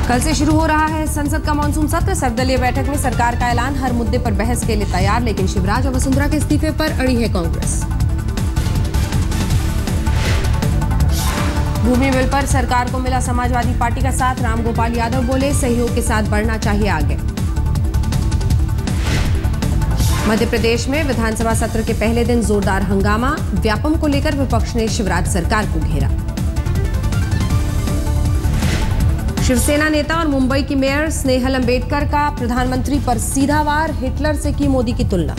कल से शुरू हो रहा है संसद का मानसून सत्र। सर्वदलीय बैठक में सरकार का ऐलान, हर मुद्दे पर बहस के लिए तैयार, लेकिन शिवराज और वसुंधरा के इस्तीफे पर अड़ी है कांग्रेस। भूमि बिल पर सरकार को मिला समाजवादी पार्टी का साथ, रामगोपाल यादव बोले सहयोग के साथ बढ़ना चाहिए आगे। मध्य प्रदेश में विधानसभा सत्र के पहले दिन जोरदार हंगामा, व्यापम को लेकर विपक्ष ने शिवराज सरकार को घेरा। शिवसेना नेता और मुंबई की मेयर स्नेहल अंबेडकर का प्रधानमंत्री पर सीधा वार, हिटलर से की मोदी की तुलना।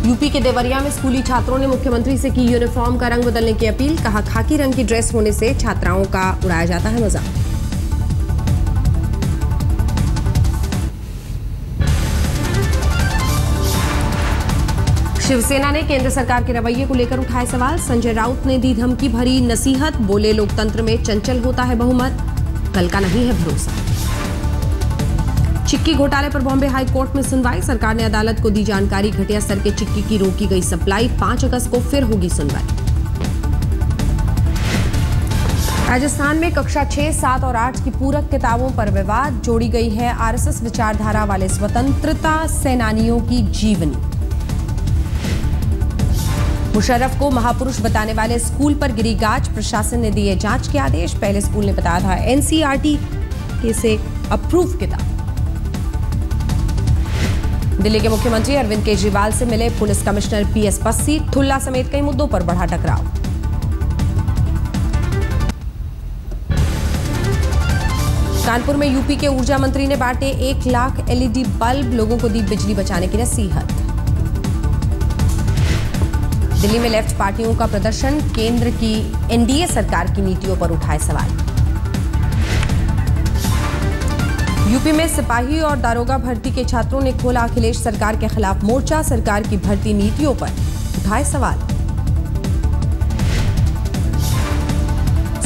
यूपी के देवरिया में स्कूली छात्रों ने मुख्यमंत्री से की यूनिफॉर्म का रंग बदलने की अपील, कहा खाकी रंग की ड्रेस होने से छात्राओं का उड़ाया जाता है मजाक। शिवसेना ने केंद्र सरकार के रवैये को लेकर उठाए सवाल, संजय राउत ने दी धमकी भरी नसीहत, बोले लोकतंत्र में चंचल होता है बहुमत, कल का नहीं है भरोसा। चिक्की घोटाले पर बॉम्बे हाई कोर्ट में सुनवाई, सरकार ने अदालत को दी जानकारी, घटिया स्तर के चिक्की की रोकी गई सप्लाई, 5 अगस्त को फिर होगी सुनवाई। राजस्थान में कक्षा 6, 7 और 8 की पूरक किताबों पर विवाद, जोड़ी गई है आरएसएस विचारधारा वाले स्वतंत्रता सेनानियों की जीवनी। मुशर्रफ को महापुरुष बताने वाले स्कूल पर गिरी गाज, प्रशासन ने दिए जांच के आदेश, पहले स्कूल ने बताया था एनसीईआरटी से अप्रूव किताब। दिल्ली के मुख्यमंत्री अरविंद केजरीवाल से मिले पुलिस कमिश्नर पीएस बस्सी, ठुल्ला समेत कई मुद्दों पर बढ़ा टकराव। कानपुर में यूपी के ऊर्जा मंत्री ने बांटे 1 लाख एलईडी बल्ब, लोगों को दी बिजली बचाने की नसीहत। दिल्ली में लेफ्ट पार्टियों का प्रदर्शन, केंद्र की एनडीए सरकार की नीतियों पर उठाए सवाल। यूपी में सिपाही और दारोगा भर्ती के छात्रों ने खोला अखिलेश सरकार के खिलाफ मोर्चा, सरकार की भर्ती नीतियों पर उठाए सवाल।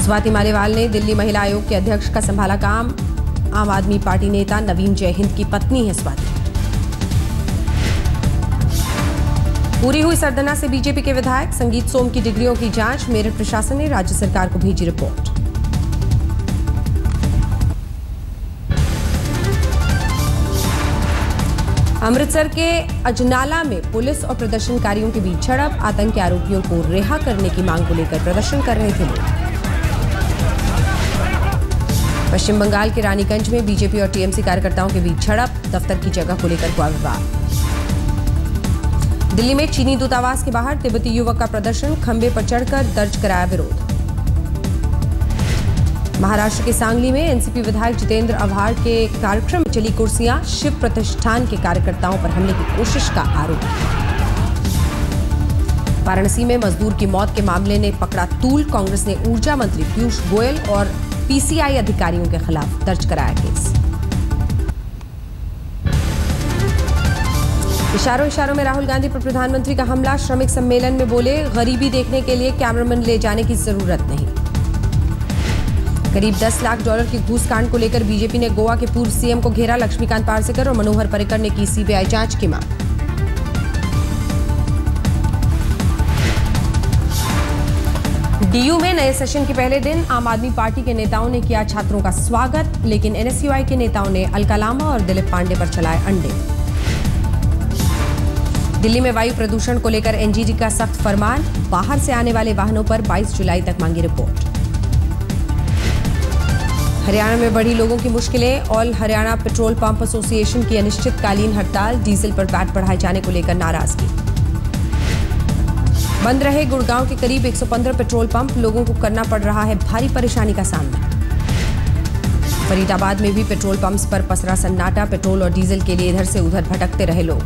स्वाति मालीवाल ने दिल्ली महिला आयोग के अध्यक्ष का संभाला काम, आम आदमी पार्टी नेता नवीन जयहिंद की पत्नी है स्वाति। पूरी हुई सरधना से बीजेपी के विधायक, संगीत सोम की डिग्रियों की जांच, मेरठ प्रशासन ने राज्य सरकार को भेजी रिपोर्ट। अमृतसर के अजनाला में पुलिस और प्रदर्शनकारियों के बीच झड़प, आतंकी आरोपियों को रिहा करने की मांग को लेकर प्रदर्शन कर रहे थे लोग। पश्चिम बंगाल के रानीगंज में बीजेपी और टीएमसी कार्यकर्ताओं के बीच झड़प, दफ्तर की जगह को लेकर हुआ विवाद। दिल्ली में चीनी दूतावास के बाहर तिब्बती युवक का प्रदर्शन, खंबे पर चढ़कर दर्ज कराया विरोध। महाराष्ट्र के सांगली में एनसीपी विधायक जितेंद्र आव्हाड के कार्यक्रम में चली कुर्सियां, शिव प्रतिष्ठान के कार्यकर्ताओं पर हमले की कोशिश का आरोप। वाराणसी में मजदूर की मौत के मामले ने पकड़ा तूल, कांग्रेस ने ऊर्जा मंत्री पीयूष गोयल और पीसीआई अधिकारियों के खिलाफ दर्ज कराया केस। इशारों इशारों में राहुल गांधी पर प्रधानमंत्री का हमला, श्रमिक सम्मेलन में बोले गरीबी देखने के लिए कैमरामैन ले जाने की जरूरत नहीं। करीब $10 लाख की घूस कांड को लेकर बीजेपी ने गोवा के पूर्व सीएम को घेरा, लक्ष्मीकांत पार्सेकर और मनोहर पर्रिकर ने की सीबीआई जांच की मांग। डीयू में नए सेशन के पहले दिन आम आदमी पार्टी के नेताओं ने किया छात्रों का स्वागत, लेकिन एनएसयूआई के नेताओं ने अलका लांबा और दिलीप पांडे पर चलाए अंडे। दिल्ली में वायु प्रदूषण को लेकर एनजीटी का सख्त फरमान, बाहर से आने वाले वाहनों पर 22 जुलाई तक मांगी रिपोर्ट। हरियाणा में बढ़ी लोगों की मुश्किलें, all Haryana petrol pump association की अनिश्चितकालीन हड़ताल, डीजल पर वैट बढ़ाए जाने को लेकर नाराजगी। बंद रहे गुड़गांव के करीब 115 पेट्रोल पंप, लोगों को करना पड़ रहा है भारी परेशानी का सामना। फरीदाबाद में भी पेट्रोल पंप्स पर पसरा सन्नाटा, पेट्रोल और डीजल के लिए इधर से उधर भटकते रहे लोग।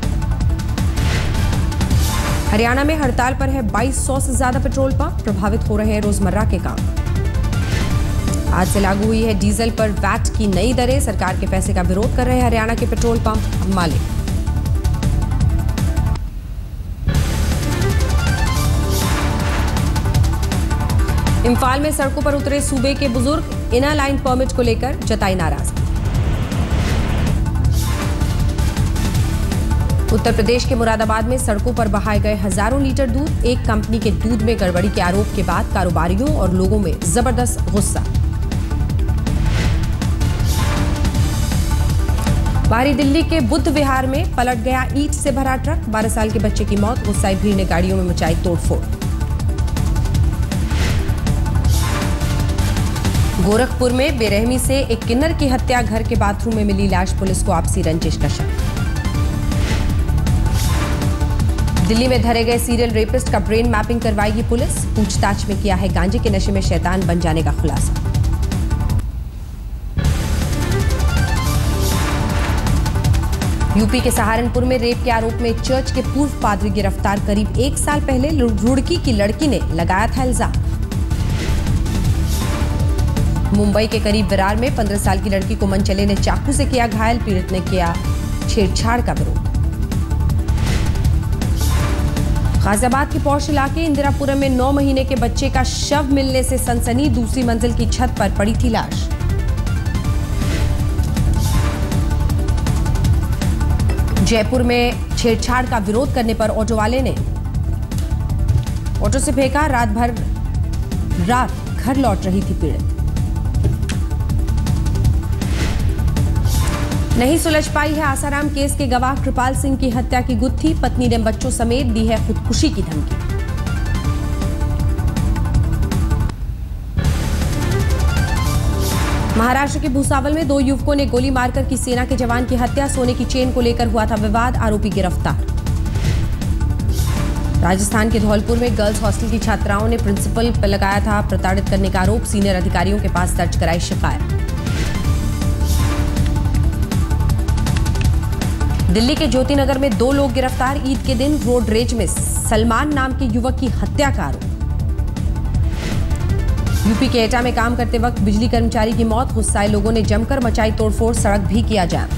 हरियाणा में हड़ताल पर है 2200 से ज्यादा पेट्रोल पंप, प्रभावित हो रहे हैं रोजमर्रा के काम। आज से लागू हुई है डीजल पर वैट की नई दरें, सरकार के फैसले का विरोध कर रहे हैं हरियाणा के पेट्रोल पंप मालिक। इम्फाल में सड़कों पर उतरे सूबे के बुजुर्ग, इनर लाइन परमिट को लेकर जताई नाराजगी। उत्तर प्रदेश के मुरादाबाद में सड़कों पर बहाए गए हजारों लीटर दूध, एक कंपनी के दूध में गड़बड़ी के आरोप के बाद कारोबारियों और लोगों में जबरदस्त गुस्सा। बाहरी दिल्ली के बुद्ध विहार में पलट गया ईंट से भरा ट्रक। 12 साल के बच्चे की मौत। गुस्साई भीड़ ने गाड़ियों में मचाई तोड़फोड़। गोरखपुर में बेरहमी से एक किन्नर की हत्या। घर के बाथरूम में मिली लाश। पुलिस को आपसी रंजिश का शक। दिल्ली में धरे गए सीरियल रेपिस्ट का ब्रेन मैपिंग करवाएगी पुलिस। पूछताछ में किया है गांजे के नशे में शैतान बन जाने का खुलासा। यूपी के सहारनपुर में रेप के आरोप में चर्च के पूर्व पादरी गिरफ्तार। करीब 1 साल पहले रुड़की की लड़की ने लगाया था इल्जाम। मुंबई के करीब विरार में 15 साल की लड़की को मनचले ने चाकू से किया घायल। पीड़ित ने किया छेड़छाड़ का विरोध। गाजियाबाद के पौष इलाके इंदिरापुरम में 9 महीने के बच्चे का शव मिलने से सनसनी। दूसरी मंजिल की छत पर पड़ी थी लाश। जयपुर में छेड़छाड़ का विरोध करने पर ऑटो वाले ने ऑटो से फेंका। रात घर लौट रही थी पीड़ित। नहीं सुलझ पाई है आसाराम केस के गवाह कृपाल सिंह की हत्या की गुत्थी। पत्नी ने बच्चों समेत दी है खुदकुशी की धमकी। महाराष्ट्र के भूसावल में 2 युवकों ने गोली मारकर की सेना के जवान की हत्या। सोने की चेन को लेकर हुआ था विवाद। आरोपी गिरफ्तार। राजस्थान के धौलपुर में गर्ल्स हॉस्टल की छात्राओं ने प्रिंसिपल पर लगाया था प्रताड़ित करने का आरोप। सीनियर अधिकारियों के पास दर्ज कराई शिकायत। दिल्ली के ज्योति नगर में 2 लोग गिरफ्तार। ईद के दिन रोड रेज में सलमान नाम के युवक की हत्या का आरोप। यूपी के एटा में काम करते वक्त बिजली कर्मचारी की मौत। गुस्साए लोगों ने जमकर मचाई तोड़फोड़। सड़क भी किया जाम।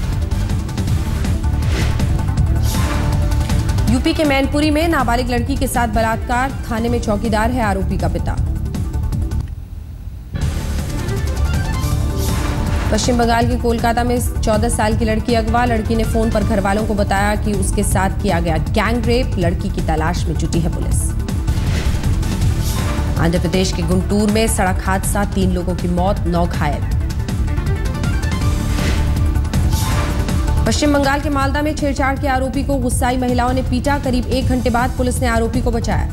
यूपी के मैनपुरी में नाबालिग लड़की के साथ बलात्कार। थाने में चौकीदार है आरोपी का पिता। पश्चिम बंगाल के कोलकाता में 14 साल की लड़की अगवा। लड़की ने फोन पर घरवालों को बताया कि उसके साथ किया गया गैंग रेप। लड़की की तलाश में जुटी है पुलिस। आंध्र प्रदेश के गुंटूर में सड़क हादसा। 3 लोगों की मौत, 9 घायल। पश्चिम बंगाल के मालदा में छेड़छाड़ के आरोपी को गुस्साई महिलाओं ने पीटा। करीब 1 घंटे बाद पुलिस ने आरोपी को बचाया।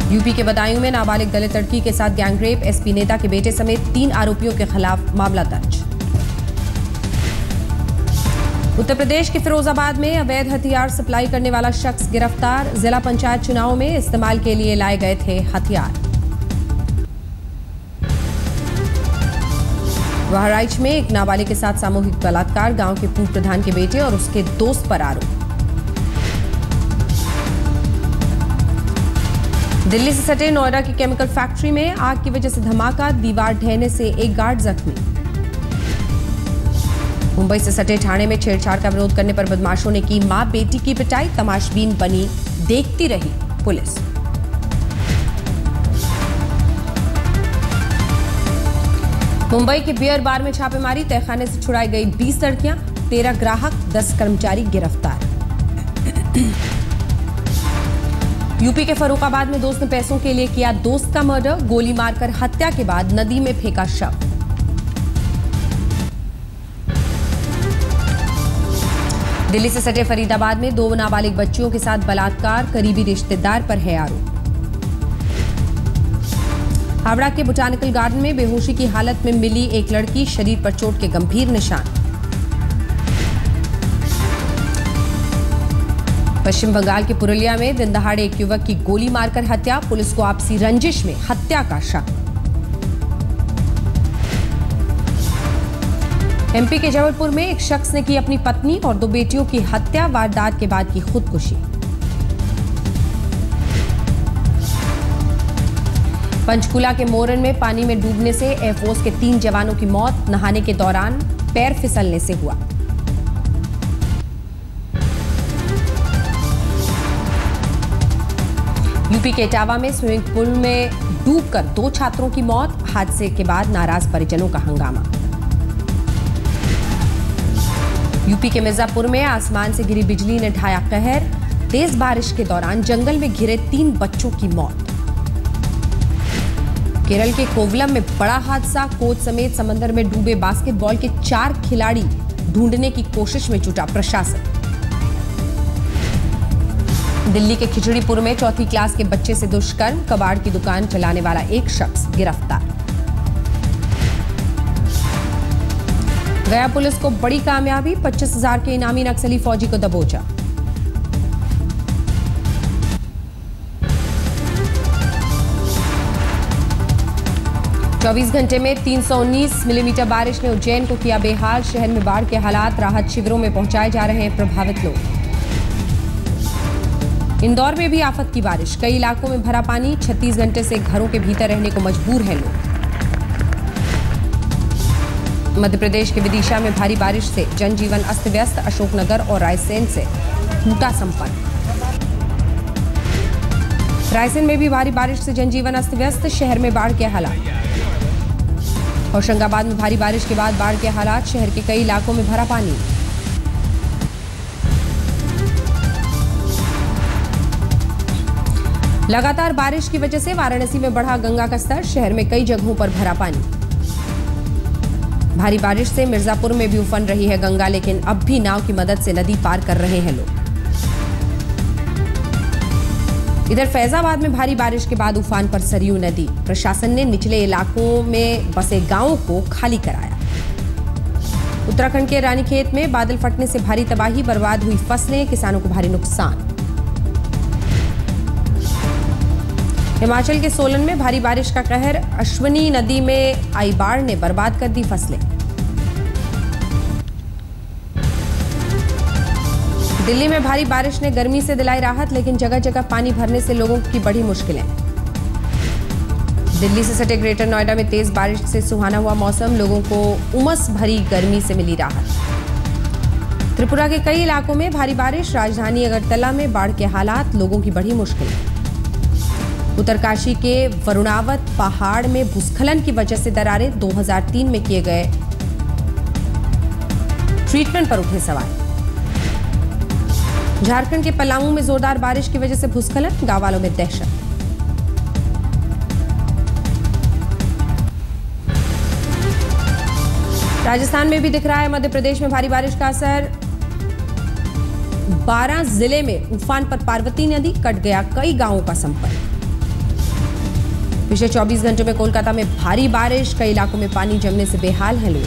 यूपी के बदायूं में नाबालिग दलित लड़की के साथ गैंगरेप। एसपी नेता के बेटे समेत 3 आरोपियों के खिलाफ मामला दर्ज। उत्तर प्रदेश के फिरोजाबाद में अवैध हथियार सप्लाई करने वाला शख्स गिरफ्तार। जिला पंचायत चुनाव में इस्तेमाल के लिए लाए गए थे हथियार। बहराइच में एक नाबालिग के साथ सामूहिक बलात्कार। गांव के पूर्व प्रधान के बेटे और उसके दोस्त पर आरोप। दिल्ली से सटे नोएडा की केमिकल फैक्ट्री में आग की वजह से धमाका। दीवार ढहने से एक गार्ड जख्मी। मुंबई से सटे ठाणे में छेड़छाड़ का विरोध करने पर बदमाशों ने की मां बेटी की पिटाई। तमाशबीन बनी देखती रही पुलिस। मुंबई के बियर बार में छापेमारी। तहखाने से छुड़ाई गई 20 लड़कियां। 13 ग्राहक, 10 कर्मचारी गिरफ्तार। यूपी के फर्रुखाबाद में दोस्त ने पैसों के लिए किया दोस्त का मर्डर। गोली मारकर हत्या के बाद नदी में फेंका शव। दिल्ली से सटे फरीदाबाद में 2 नाबालिग बच्चियों के साथ बलात्कार। करीबी रिश्तेदार पर है आरोप। हावड़ा के बोटानिकल गार्डन में बेहोशी की हालत में मिली एक लड़की। शरीर पर चोट के गंभीर निशान। पश्चिम बंगाल के पुरुलिया में दिन दहाड़े एक युवक की गोली मारकर हत्या। पुलिस को आपसी रंजिश में हत्या का शक। एमपी के जबलपुर में एक शख्स ने की अपनी पत्नी और 2 बेटियों की हत्या। वारदात के बाद की खुदकुशी। पंचकुला के मोरन में पानी में डूबने से एयरफोर्स के 3 जवानों की मौत। नहाने के दौरान पैर फिसलने से हुआ। यूपी के इटावा में स्विमिंग पूल में डूबकर 2 छात्रों की मौत। हादसे के बाद नाराज परिजनों का हंगामा। यूपी के मिर्जापुर में आसमान से गिरी बिजली ने ढाया कहर। तेज बारिश के दौरान जंगल में घिरे 3 बच्चों की मौत। केरल के कोवलम में बड़ा हादसा, कोच समेत समंदर में डूबे बास्केटबॉल के 4 खिलाड़ी ढूंढने की कोशिश में जुटा प्रशासन। दिल्ली के खिचड़ीपुर में 4वीं क्लास के बच्चे से दुष्कर्म, कबाड़ की दुकान चलाने वाला एक शख्स गिरफ्तार। गया पुलिस को बड़ी कामयाबी, 25,000 के इनामी नक्सली फौजी को दबोचा। चौबीस घंटे में 319 मिलीमीटर बारिश ने उज्जैन को किया बेहाल, शहर में बाढ़ के हालात, राहत शिविरों में पहुंचाए जा रहे हैं प्रभावित लोग। इंदौर में भी आफत की बारिश, कई इलाकों में भरा पानी, 36 घंटे से घरों के भीतर रहने को मजबूर हैं लोग। मध्य प्रदेश के विदिशा में भारी बारिश से जनजीवन अस्त व्यस्त, अशोकनगर और रायसेन से टूटा संपर्क। रायसेन में भी भारी बारिश से जनजीवन अस्त व्यस्त, शहर में बाढ़ के हालात। होशंगाबाद में भारी बारिश के बाद बाढ़ के हालात, शहर के कई इलाकों में भरा पानी। लगातार बारिश की वजह से वाराणसी में बढ़ा गंगा का स्तर, शहर में कई जगहों पर भरा पानी। भारी बारिश से मिर्जापुर में भी उफन रही है गंगा, लेकिन अब भी नाव की मदद से नदी पार कर रहे हैं लोग। इधर फैजाबाद में भारी बारिश के बाद उफान पर सरयू नदी, प्रशासन ने निचले इलाकों में बसे गांवों को खाली कराया। उत्तराखंड के रानीखेत में बादल फटने से भारी तबाही, बर्बाद हुई फसलें, किसानों को भारी नुकसान। हिमाचल के सोलन में भारी बारिश का कहर, अश्वनी नदी में आई बाढ़ ने बर्बाद कर दी फसलें। दिल्ली में भारी बारिश ने गर्मी से दिलाई राहत, लेकिन जगह जगह पानी भरने से लोगों की बढ़ी मुश्किलें। दिल्ली से सटे ग्रेटर नोएडा में तेज बारिश से सुहाना हुआ मौसम, लोगों को उमस भरी गर्मी से मिली राहत। त्रिपुरा के कई इलाकों में भारी बारिश, राजधानी अगरतला में बाढ़ के हालात, लोगों की बढ़ी मुश्किलें। उत्तरकाशी के वरुणावत पहाड़ में भूस्खलन की वजह से दरारें, 2003 में किए गए ट्रीटमेंट पर उठे सवाल। झारखंड के पलामू में जोरदार बारिश की वजह से भूस्खलन, गांव वालों में दहशत। राजस्थान में भी दिख रहा है मध्य प्रदेश में भारी बारिश का असर। 12 जिले में उफान पर पार्वती नदी, कट गया कई गांवों का संपर्क। पिछले 24 घंटों में कोलकाता में भारी बारिश, कई इलाकों में पानी जमने से बेहाल हैं लोग।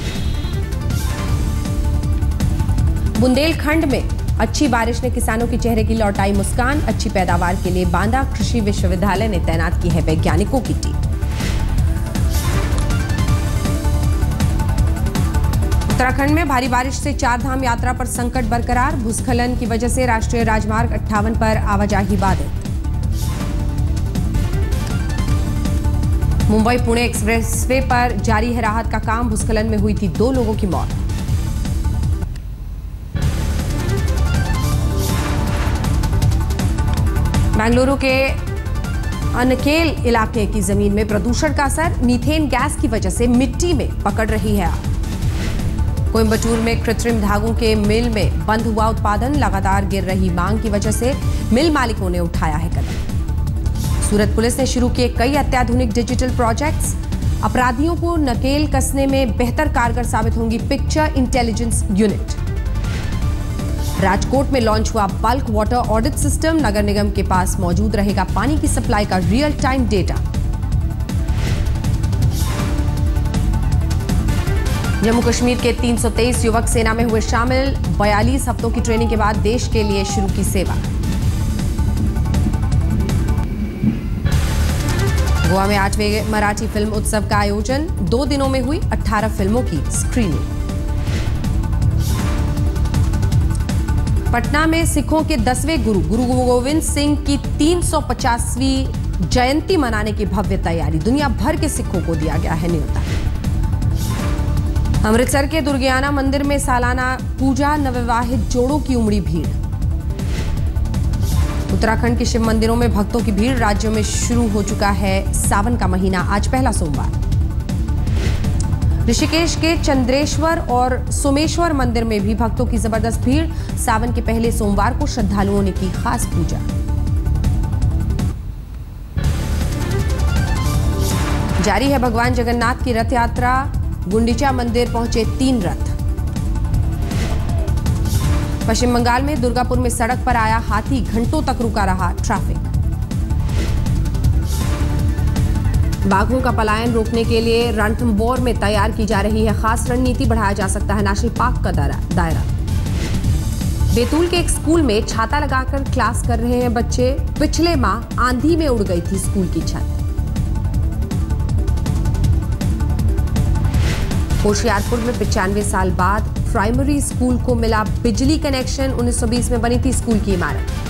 बुंदेलखंड में अच्छी बारिश ने किसानों के चेहरे की लौटाई मुस्कान, अच्छी पैदावार के लिए बांदा कृषि विश्वविद्यालय ने तैनात की है वैज्ञानिकों की टीम। उत्तराखंड में भारी बारिश से 4 धाम यात्रा पर संकट बरकरार, भूस्खलन की वजह से राष्ट्रीय राजमार्ग 58 पर आवाजाही बाधित। मुंबई पुणे एक्सप्रेसवे पर जारी है राहत का काम, भूस्खलन में हुई थी 2 लोगों की मौत। बेंगलुरु के अनकेल इलाके की जमीन में प्रदूषण का असर, मीथेन गैस की वजह से मिट्टी में पकड़ रही है आग। कोयंबटूर में कृत्रिम धागों के मिल में बंद हुआ उत्पादन, लगातार गिर रही मांग की वजह से मिल मालिकों ने उठाया है कदम। सूरत पुलिस ने शुरू किए कई अत्याधुनिक डिजिटल प्रोजेक्ट्स, अपराधियों को नकेल कसने में बेहतर कारगर साबित होंगी पिक्चर इंटेलिजेंस यूनिट। राजकोट में लॉन्च हुआ बल्क वाटर ऑडिट सिस्टम, नगर निगम के पास मौजूद रहेगा पानी की सप्लाई का real time data. Jammu Kashmir के 323 युवक सेना में हुए शामिल, 42 हफ्तों की ट्रेनिंग के बाद देश के लिए शुरू की सेवा। गोवा में 8वें मराठी फिल्म उत्सव का आयोजन, 2 दिनों में हुई 18 फिल्मों की स्क्रीनिंग। पटना में सिखों के 10वें गुरु गोविंद सिंह की 350वीं जयंती मनाने की भव्य तैयारी, दुनिया भर के सिखों को दिया गया है न्योता। अमृतसर के दुर्गियाना मंदिर में सालाना पूजा, नवविवाहित जोड़ों की उमड़ी भीड़। उत्तराखंड के शिव मंदिरों में भक्तों की भीड़, राज्यों में शुरू हो चुका है सावन का महीना, आज पहला सोमवार। ऋषिकेश के चंद्रेश्वर और सोमेश्वर मंदिर में भी भक्तों की जबरदस्त भीड़, सावन के पहले सोमवार को श्रद्धालुओं ने की खास पूजा। जारी है भगवान जगन्नाथ की रथ यात्रा, गुंडीचा मंदिर पहुंचे 3 रथ। पश्चिम बंगाल में दुर्गापुर में सड़क पर आया हाथी, घंटों तक रुका रहा ट्रैफिक। बाघों का पलायन रोकने के लिए रणथंबोर में तैयार की जा रही है खास रणनीति, बढ़ाया जा सकता है नेशनल पार्क का दायरा। बैतूल के एक स्कूल में छाता लगाकर क्लास कर रहे हैं बच्चे, पिछले माह आंधी में उड़ गई थी स्कूल की छत। होशियारपुर में 95 साल बाद प्राइमरी स्कूल को मिला बिजली कनेक्शन, 1920 में बनी थी स्कूल की इमारत।